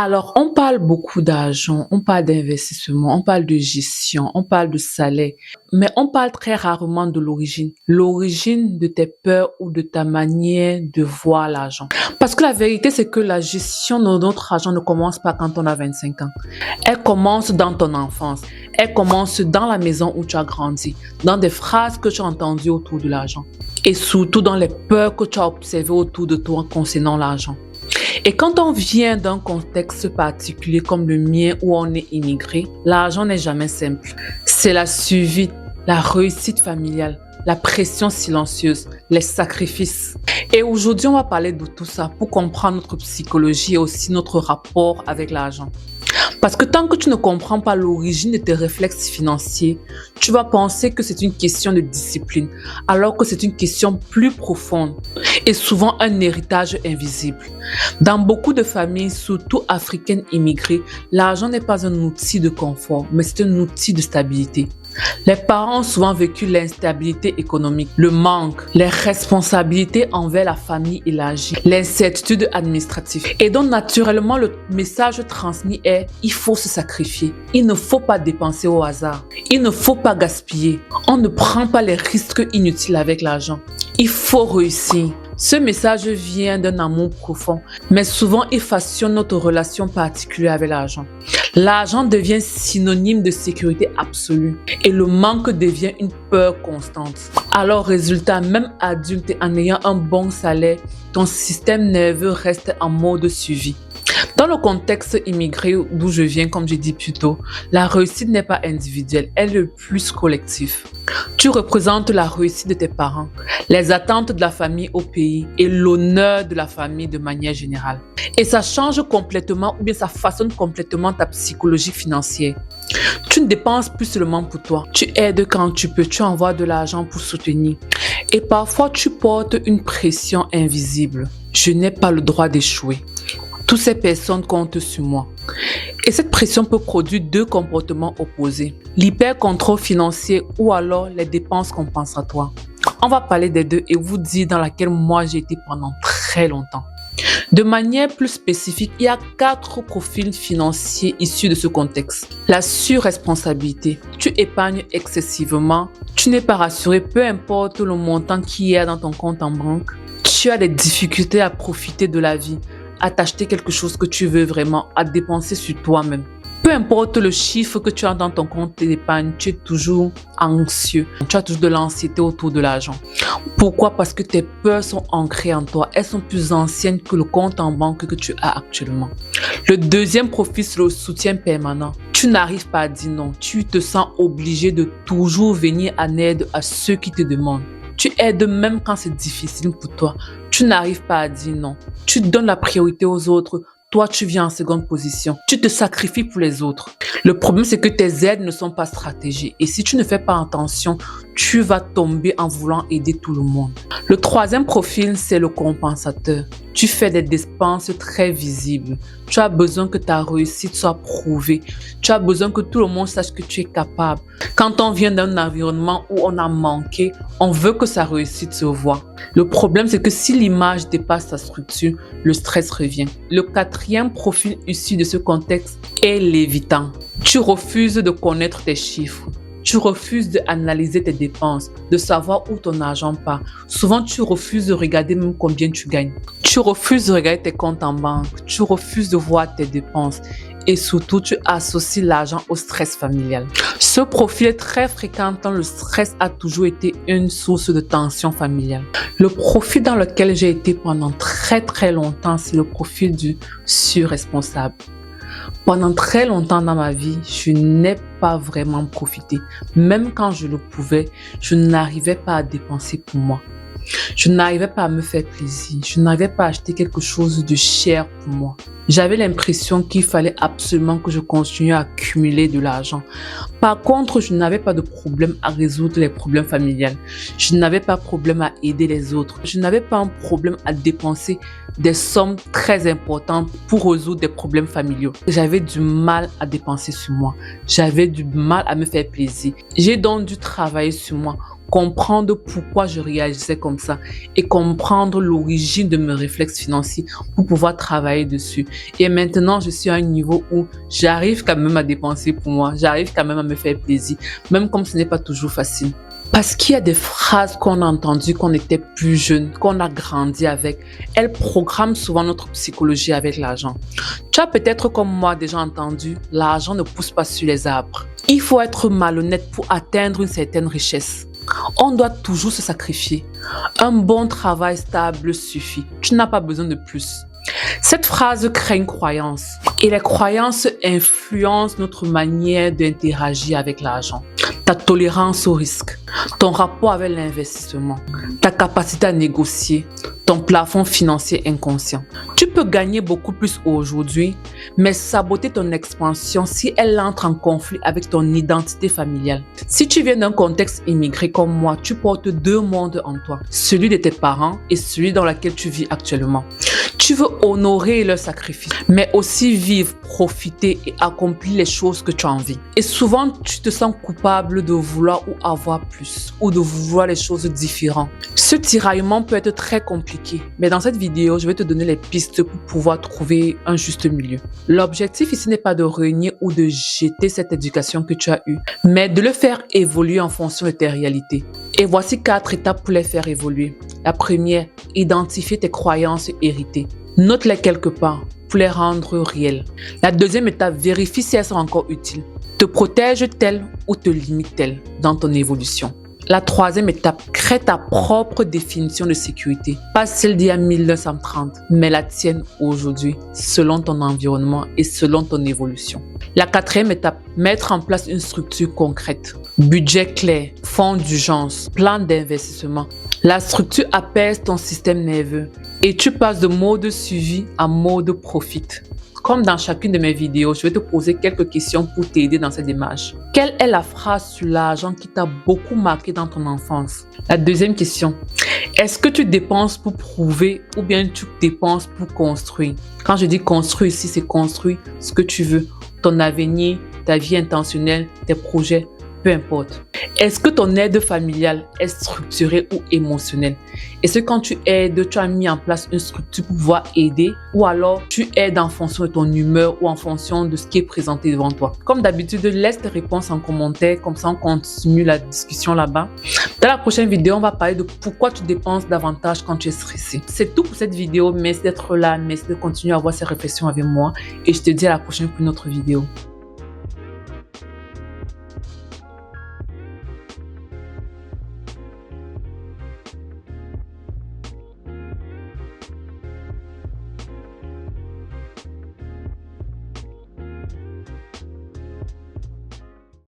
Alors, on parle beaucoup d'argent, on parle d'investissement, on parle de gestion, on parle de salaire, mais on parle très rarement de l'origine. L'origine de tes peurs ou de ta manière de voir l'argent. Parce que la vérité, c'est que la gestion de notre argent ne commence pas quand on a 25 ans. Elle commence dans ton enfance. Elle commence dans la maison où tu as grandi, dans des phrases que tu as entendues autour de l'argent et surtout dans les peurs que tu as observées autour de toi concernant l'argent. Et quand on vient d'un contexte particulier comme le mien où on est immigré, l'argent n'est jamais simple. C'est la survie, la réussite familiale, la pression silencieuse, les sacrifices. Et aujourd'hui, on va parler de tout ça pour comprendre notre psychologie et aussi notre rapport avec l'argent. Parce que tant que tu ne comprends pas l'origine de tes réflexes financiers, tu vas penser que c'est une question de discipline, alors que c'est une question plus profonde et souvent un héritage invisible. Dans beaucoup de familles, surtout africaines immigrées, l'argent n'est pas un outil de confort, mais c'est un outil de stabilité. Les parents ont souvent vécu l'instabilité économique, le manque, les responsabilités envers la famille élargie, l'incertitude administrative. Et donc, naturellement, le message transmis est « il faut se sacrifier, il ne faut pas dépenser au hasard, il ne faut pas gaspiller, on ne prend pas les risques inutiles avec l'argent, il faut réussir ». Ce message vient d'un amour profond, mais souvent il façonne notre relation particulière avec l'argent. L'argent devient synonyme de sécurité absolue et le manque devient une peur constante. Alors résultat, même adulte en ayant un bon salaire, ton système nerveux reste en mode survie. Dans le contexte immigré d'où je viens, comme j'ai dit plus tôt, la réussite n'est pas individuelle, elle est plus collective. Tu représentes la réussite de tes parents, les attentes de la famille au pays et l'honneur de la famille de manière générale. Et ça change complètement ou bien ça façonne complètement ta psychologie financière. Tu ne dépenses plus seulement pour toi, tu aides quand tu peux, tu envoies de l'argent pour soutenir. Et parfois tu portes une pression invisible. Je n'ai pas le droit d'échouer. Toutes ces personnes comptent sur moi. Et cette pression peut produire deux comportements opposés. L'hyper-contrôle financier ou alors les dépenses compensatoires. On va parler des deux et vous dire dans laquelle moi j'ai été pendant très longtemps. De manière plus spécifique, il y a 4 profils financiers issus de ce contexte. La surresponsabilité. Tu épargnes excessivement. Tu n'es pas rassuré, peu importe le montant qu'il y a dans ton compte en banque. Tu as des difficultés à profiter de la vie, à t'acheter quelque chose que tu veux vraiment, à dépenser sur toi-même. Peu importe le chiffre que tu as dans ton compte d'épargne, tu es toujours anxieux. Tu as toujours de l'anxiété autour de l'argent. Pourquoi? Parce que tes peurs sont ancrées en toi. Elles sont plus anciennes que le compte en banque que tu as actuellement. Le deuxième profil, c'est le soutien permanent. Tu n'arrives pas à dire non. Tu te sens obligé de toujours venir en aide à ceux qui te demandent. Tu aides même quand c'est difficile pour toi. Tu n'arrives pas à dire non. Tu donnes la priorité aux autres. Toi, tu viens en seconde position. Tu te sacrifies pour les autres. Le problème, c'est que tes aides ne sont pas stratégiques. Et si tu ne fais pas attention, tu vas tomber en voulant aider tout le monde. Le troisième profil, c'est le compensateur. Tu fais des dépenses très visibles. Tu as besoin que ta réussite soit prouvée. Tu as besoin que tout le monde sache que tu es capable. Quand on vient d'un environnement où on a manqué, on veut que sa réussite se voie. Le problème, c'est que si l'image dépasse sa structure, le stress revient. Le quatrième profil issu de ce contexte est l'évitant. Tu refuses de connaître tes chiffres. Tu refuses d'analyser tes dépenses, de savoir où ton argent part. Souvent, tu refuses de regarder même combien tu gagnes. Tu refuses de regarder tes comptes en banque. Tu refuses de voir tes dépenses. Et surtout, tu associes l'argent au stress familial. Ce profil est très fréquent tant le stress a toujours été une source de tension familiale. Le profil dans lequel j'ai été pendant très longtemps, c'est le profil du surresponsable. Pendant très longtemps dans ma vie, je n'ai pas vraiment profité. Même quand je le pouvais, je n'arrivais pas à dépenser pour moi. Je n'arrivais pas à me faire plaisir. Je n'arrivais pas à acheter quelque chose de cher pour moi. J'avais l'impression qu'il fallait absolument que je continue à accumuler de l'argent. Par contre, je n'avais pas de problème à résoudre les problèmes familiales. Je n'avais pas de problème à aider les autres. Je n'avais pas un problème à dépenser des sommes très importantes pour résoudre des problèmes familiaux. J'avais du mal à dépenser sur moi. J'avais du mal à me faire plaisir. J'ai donc dû travailler sur moi comprendre pourquoi je réagissais comme ça et comprendre l'origine de mes réflexes financiers pour pouvoir travailler dessus. Et maintenant, je suis à un niveau où j'arrive quand même à dépenser pour moi, j'arrive quand même à me faire plaisir, même comme ce n'est pas toujours facile. Parce qu'il y a des phrases qu'on a entendues quand on était plus jeune, qu'on a grandi avec. Elles programment souvent notre psychologie avec l'argent. Tu as peut-être comme moi déjà entendu, l'argent ne pousse pas sur les arbres. Il faut être malhonnête pour atteindre une certaine richesse. On doit toujours se sacrifier. Un bon travail stable suffit. Tu n'as pas besoin de plus. Cette phrase crée une croyance et les croyances influencent notre manière d'interagir avec l'argent. Ta tolérance au risque, ton rapport avec l'investissement, ta capacité à négocier, ton plafond financier inconscient. Tu peux gagner beaucoup plus aujourd'hui, mais saboter ton expansion si elle entre en conflit avec ton identité familiale. Si tu viens d'un contexte immigré comme moi, tu portes deux mondes en toi, celui de tes parents et celui dans lequel tu vis actuellement. Tu veux honorer leur sacrifice, mais aussi vivre, profiter et accomplir les choses que tu as envie. Et souvent, tu te sens coupable de vouloir ou avoir plus, ou de vouloir les choses différentes. Ce tiraillement peut être très compliqué, mais dans cette vidéo, je vais te donner les pistes pour pouvoir trouver un juste milieu. L'objectif ici n'est pas de renier ou de jeter cette éducation que tu as eue, mais de le faire évoluer en fonction de tes réalités. Et voici 4 étapes pour les faire évoluer. La première, identifier tes croyances héritées. Note-les quelque part pour les rendre réelles. La deuxième étape, vérifie si elles sont encore utiles. Te protège-t-elle ou te limite-t-elle dans ton évolution? La troisième étape, crée ta propre définition de sécurité. Pas celle d'il y a 1930, mais la tienne aujourd'hui, selon ton environnement et selon ton évolution. La quatrième étape, mettre en place une structure concrète. Budget clair, fonds d'urgence, plan d'investissement. La structure apaise ton système nerveux et tu passes de mode suivi à mode profit. Comme dans chacune de mes vidéos, je vais te poser quelques questions pour t'aider dans cette démarche. Quelle est la phrase sur l'argent qui t'a beaucoup marqué dans ton enfance? La deuxième question, est-ce que tu dépenses pour prouver ou bien tu dépenses pour construire? Quand je dis construire ici, c'est construire ce que tu veux, ton avenir, ta vie intentionnelle, tes projets, peu importe. Est-ce que ton aide familiale est structurée ou émotionnelle? Est-ce que quand tu aides, tu as mis en place une structure pour pouvoir aider ou alors tu aides en fonction de ton humeur ou en fonction de ce qui est présenté devant toi? Comme d'habitude, laisse tes réponses en commentaire, comme ça on continue la discussion là-bas. Dans la prochaine vidéo, on va parler de pourquoi tu dépenses davantage quand tu es stressé. C'est tout pour cette vidéo. Merci d'être là, merci de continuer à avoir ces réflexions avec moi et je te dis à la prochaine pour une autre vidéo.